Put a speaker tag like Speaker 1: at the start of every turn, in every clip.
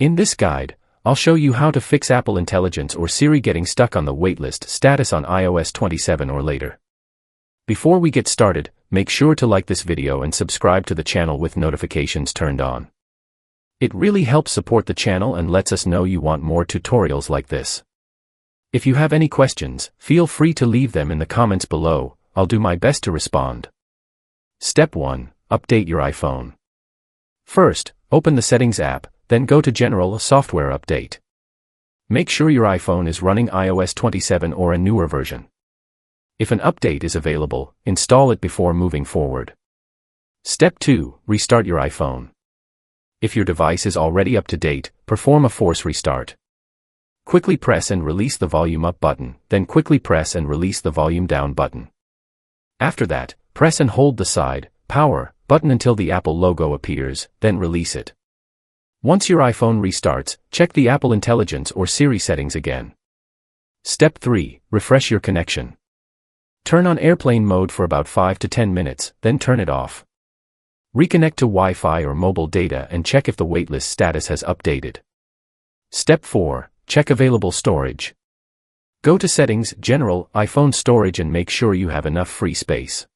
Speaker 1: In this guide, I'll show you how to fix Apple Intelligence or Siri getting stuck on the waitlist status on iOS 27 or later. Before we get started, make sure to like this video and subscribe to the channel with notifications turned on. It really helps support the channel and lets us know you want more tutorials like this. If you have any questions, feel free to leave them in the comments below. I'll do my best to respond. Step 1. Update your iPhone. First, open the Settings app, then go to General Software Update. Make sure your iPhone is running iOS 27 or a newer version. If an update is available, install it before moving forward. Step 2. Restart your iPhone. If your device is already up to date, perform a force restart. Quickly press and release the volume up button, then quickly press and release the volume down button. After that, press and hold the side, power, button until the Apple logo appears, then release it. Once your iPhone restarts, check the Apple Intelligence or Siri settings again. Step 3. Refresh your connection. Turn on airplane mode for about 5 to 10 minutes, then turn it off. Reconnect to Wi-Fi or mobile data and check if the waitlist status has updated. Step 4. Check available storage. Go to Settings, General, iPhone Storage and make sure you have enough free space.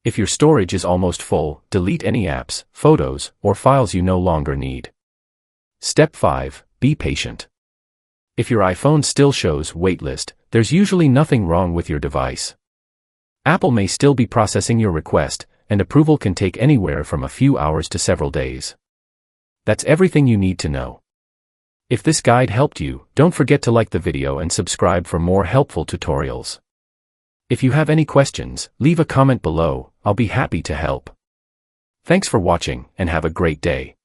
Speaker 1: If your storage is almost full, delete any apps, photos, or files you no longer need. Step 5. Be patient. If your iPhone still shows waitlist, there's usually nothing wrong with your device. Apple may still be processing your request, and approval can take anywhere from a few hours to several days. That's everything you need to know. If this guide helped you, don't forget to like the video and subscribe for more helpful tutorials. If you have any questions, leave a comment below. I'll be happy to help. Thanks for watching, and have a great day.